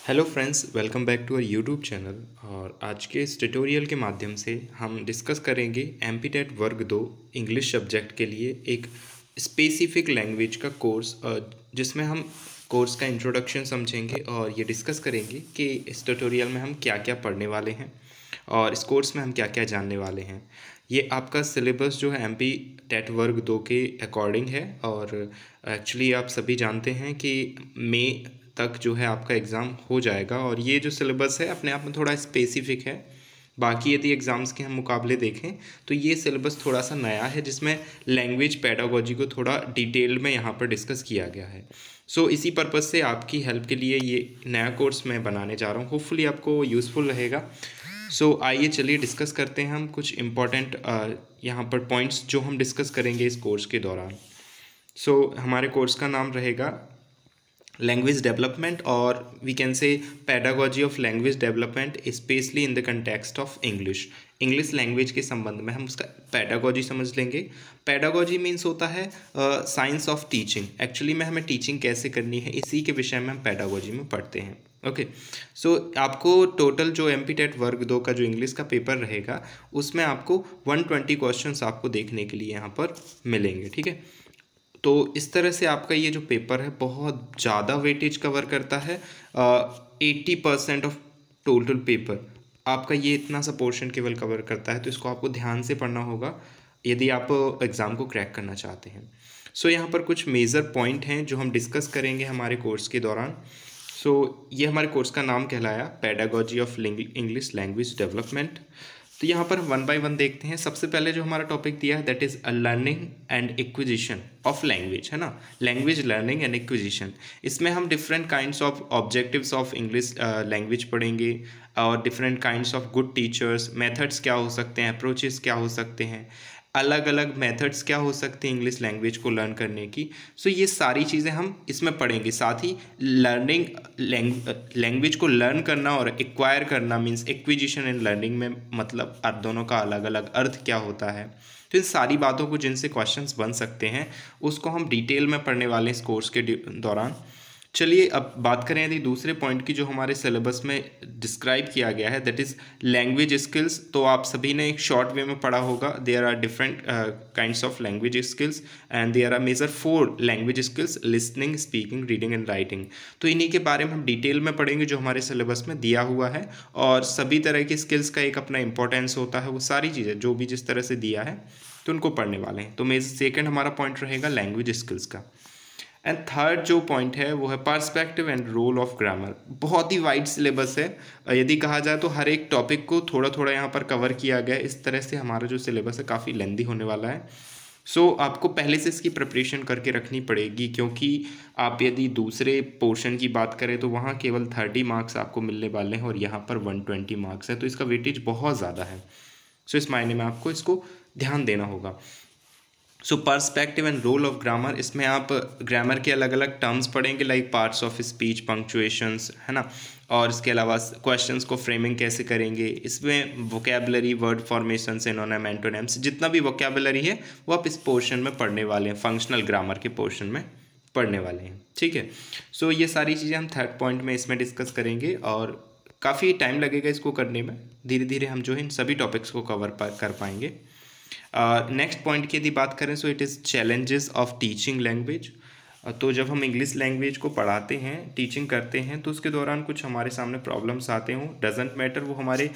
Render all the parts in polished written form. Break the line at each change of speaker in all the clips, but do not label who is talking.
Hello friends, welcome back to our YouTube channel. और आज के इस ट्यूटोरियल के माध्यम से हम डिस्कस करेंगे एमपीटेट वर्ग 2 इंग्लिश सब्जेक्ट के लिए एक स्पेसिफिक लैंग्वेज का कोर्स, जिसमें हम कोर्स का इंट्रोडक्शन समझेंगे और ये डिस्कस करेंगे कि इस ट्यूटोरियल में हम क्या क्या पढ़ने वाले हैं और इस कोर्स में हम क्या क्या जानने वाले हैं। ये आपका सिलेबस जो है एमपी टेट वर्ग 2 के अकॉर्डिंग है और एक्चुअली आप सभी जानते हैं कि मई तक जो है आपका एग्ज़ाम हो जाएगा और ये जो सिलेबस है अपने आप में थोड़ा स्पेसिफिक है। बाकी यदि एग्ज़ाम्स के हम मुकाबले देखें तो ये सिलेबस थोड़ा सा नया है, जिसमें लैंग्वेज पेडागोजी को थोड़ा डिटेल में यहाँ पर डिस्कस किया गया है। सो इसी पर्पज़ से आपकी हेल्प के लिए ये नया कोर्स मैं बनाने जा रहा हूँ। होपफुली आपको यूज़फुल रहेगा। सो आइए चलिए डिस्कस करते हैं हम कुछ इम्पॉर्टेंट यहाँ पर पॉइंट्स जो हम डिस्कस करेंगे इस कोर्स के दौरान। सो हमारे कोर्स का नाम रहेगा लैंग्वेज डेवलपमेंट, और we can say pedagogy of language development specially in the context of English language के संबंध में हम उसका पेडागोजी समझ लेंगे। पेडागोजी मीन्स होता है साइंस ऑफ टीचिंग। एक्चुअली में हमें टीचिंग कैसे करनी है इसी के विषय में हम पेडागोजी में पढ़ते हैं। ओके, सो आपको टोटल जो एमपीटेट वर्ग 2 का जो इंग्लिश का पेपर रहेगा उसमें आपको 120 क्वेश्चंस आपको देखने के लिए यहाँ पर मिलेंगे। ठीक है, तो इस तरह से आपका ये जो पेपर है बहुत ज़्यादा वेटेज कवर करता है। 80% ऑफ टोटल पेपर आपका ये इतना सा पोर्शन केवल कवर करता है, तो इसको आपको ध्यान से पढ़ना होगा यदि आप एग्ज़ाम को क्रैक करना चाहते हैं। सो यहाँ पर कुछ मेजर पॉइंट हैं जो हम डिस्कस करेंगे हमारे कोर्स के दौरान। सो ये हमारे कोर्स का नाम कहलाया pedagogy of English language development. तो यहाँ पर वन बाय वन देखते हैं। सबसे पहले जो हमारा टॉपिक दिया है that is a learning and acquisition of language, है ना, लैंग्वेज लर्निंग एंड एक्विजिशन। इसमें हम different kinds of objectives of English language पढ़ेंगे और different kinds of good teachers, methods क्या हो सकते हैं, अप्रोचेस क्या हो सकते हैं, अलग अलग मेथड्स क्या हो सकती हैं इंग्लिश लैंग्वेज को लर्न करने की। सो ये सारी चीज़ें हम इसमें पढ़ेंगे। साथ ही लर्निंग लैंग्वेज को लर्न करना और एक्वायर करना मीन्स एक्विजिशन एंड लर्निंग में मतलब दोनों का अलग अलग अर्थ क्या होता है। तो इन सारी बातों को जिनसे क्वेश्चंस बन सकते हैं उसको हम डिटेल में पढ़ने वाले हैं इस कोर्स के दौरान। चलिए अब बात करें यदि दूसरे पॉइंट की जो हमारे सिलेबस में डिस्क्राइब किया गया है दैट इज़ लैंग्वेज स्किल्स। तो आप सभी ने एक शॉर्ट वे में पढ़ा होगा there are different kinds of language skills and there are major 4 language skills: listening, speaking, reading and writing. तो इन्हीं के बारे में हम डिटेल में पढ़ेंगे जो हमारे सिलेबस में दिया हुआ है, और सभी तरह की स्किल्स का एक अपना इंपॉर्टेंस होता है। वो सारी चीज़ें जो भी जिस तरह से दिया है तो उनको पढ़ने वाले हैं। तो मेरे सेकेंड हमारा पॉइंट रहेगा लैंग्वेज स्किल्स का। एंड थर्ड जो पॉइंट है वो है perspective and role of grammar. बहुत ही वाइड सिलेबस है। यदि कहा जाए तो हर एक टॉपिक को थोड़ा थोड़ा यहाँ पर कवर किया गया है। इस तरह से हमारा जो सिलेबस है काफ़ी लेंदी होने वाला है। सो आपको पहले से इसकी प्रिपरेशन करके रखनी पड़ेगी, क्योंकि आप यदि दूसरे पोर्शन की बात करें तो वहाँ केवल 30 मार्क्स आपको मिलने वाले हैं और यहाँ पर 120 मार्क्स है, तो इसका वेटेज बहुत ज़्यादा है। सो इस मायने में आपको इसको ध्यान देना होगा। So perspective and role of grammar, इसमें आप ग्रामर के अलग अलग टर्म्स पढ़ेंगे like parts of speech, punctuations, है ना, और इसके अलावा क्वेश्चंस को फ्रेमिंग कैसे करेंगे। इसमें vocabulary, word formation, synonym, antonyms, जितना भी वोकेबलरी है वो आप इस पोर्शन में पढ़ने वाले हैं, फंक्शनल ग्रामर के पोर्शन में पढ़ने वाले हैं। ठीक है, सो ये सारी चीज़ें हम थर्ड पॉइंट में इसमें डिस्कस करेंगे और काफ़ी टाइम लगेगा इसको करने में। धीरे धीरे हम जो है इन सभी टॉपिक्स को कवर कर पाएंगे। नेक्स्ट पॉइंट की यदि बात करें so it is challenges of teaching language. तो जब हम इंग्लिश लैंग्वेज को पढ़ाते हैं, टीचिंग करते हैं, तो उसके दौरान कुछ हमारे सामने प्रॉब्लम्स आते हों, डजेंट मैटर वो हमारे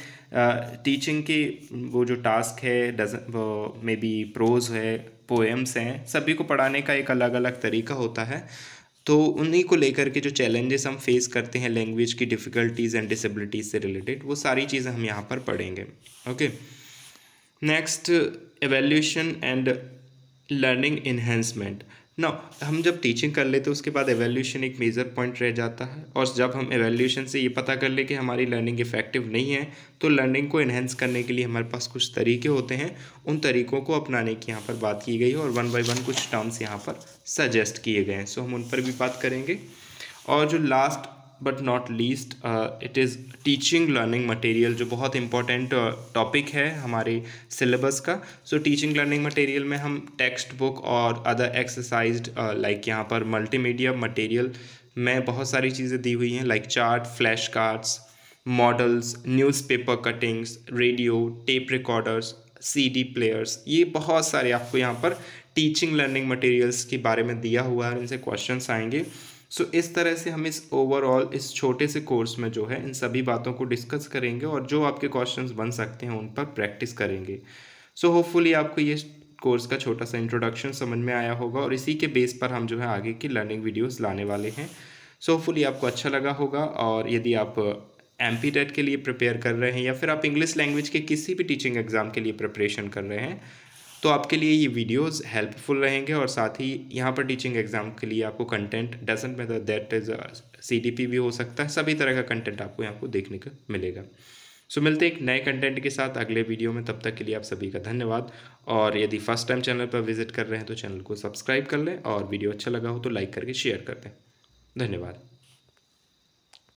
टीचिंग के वो जो टास्क है, वो मे बी प्रोज है, पोएम्स हैं, सभी को पढ़ाने का एक अलग अलग तरीका होता है। तो उन्हीं को लेकर के जो चैलेंजेस हम फेस करते हैं लैंग्वेज की डिफ़िकल्टीज़ एंड डिसेबिलिटीज़ से रिलेटेड, वो सारी चीज़ें हम यहाँ पर पढ़ेंगे। Okay, next evaluation and learning enhancement. ना हम जब टीचिंग कर लेते हैं उसके बाद एवेल्यूशन एक मेजर पॉइंट रह जाता है, और जब हम एवेल्यूशन से ये पता कर ले कि हमारी लर्निंग इफेक्टिव नहीं है तो लर्निंग को इन्हेंस करने के लिए हमारे पास कुछ तरीके होते हैं। उन तरीकों को अपनाने की यहाँ पर बात की गई है और वन बाय वन कुछ टर्म्स यहाँ पर सजेस्ट किए गए हैं। सो हम उन पर भी बात करेंगे। और जो last but not least it is teaching learning material, जो बहुत इंपॉर्टेंट टॉपिक है हमारे सिलेबस का। सो टीचिंग लर्निंग मटेरियल में हम टेक्स्ट बुक और अदर एक्सरसाइज्ड लाइक यहाँ पर मल्टीमीडिया मटेरियल में बहुत सारी चीज़ें दी हुई हैं like chart, flash cards, models, newspaper cuttings, radio, tape recorders, CD players, ये बहुत सारे आपको यहाँ पर टीचिंग लर्निंग मटेरियल्स के बारे में दिया हुआ है और इनसे क्वेश्चंस आएंगे। सो इस तरह से हम इस ओवरऑल इस छोटे से कोर्स में जो है इन सभी बातों को डिस्कस करेंगे और जो आपके क्वेश्चंस बन सकते हैं उन पर प्रैक्टिस करेंगे। सो होपफुली आपको ये कोर्स का छोटा सा इंट्रोडक्शन समझ में आया होगा और इसी के बेस पर हम जो है आगे की लर्निंग वीडियोस लाने वाले हैं। सो होपफुली आपको अच्छा लगा होगा और यदि आप एमपीटेट के लिए प्रिपेयर कर रहे हैं या फिर आप इंग्लिश लैंग्वेज के किसी भी टीचिंग एग्ज़ाम के लिए प्रिपरेशन कर रहे हैं तो आपके लिए ये वीडियोस हेल्पफुल रहेंगे और साथ ही यहाँ पर टीचिंग एग्ज़ाम के लिए आपको content doesn't matter that is CDP भी हो सकता है, सभी तरह का कंटेंट आपको यहाँ को देखने को मिलेगा। सो मिलते हैं एक नए कंटेंट के साथ अगले वीडियो में, तब तक के लिए आप सभी का धन्यवाद। और यदि फर्स्ट टाइम चैनल पर विजिट कर रहे हैं तो चैनल को सब्सक्राइब कर लें और वीडियो अच्छा लगा हो तो लाइक करके शेयर कर दें। धन्यवाद।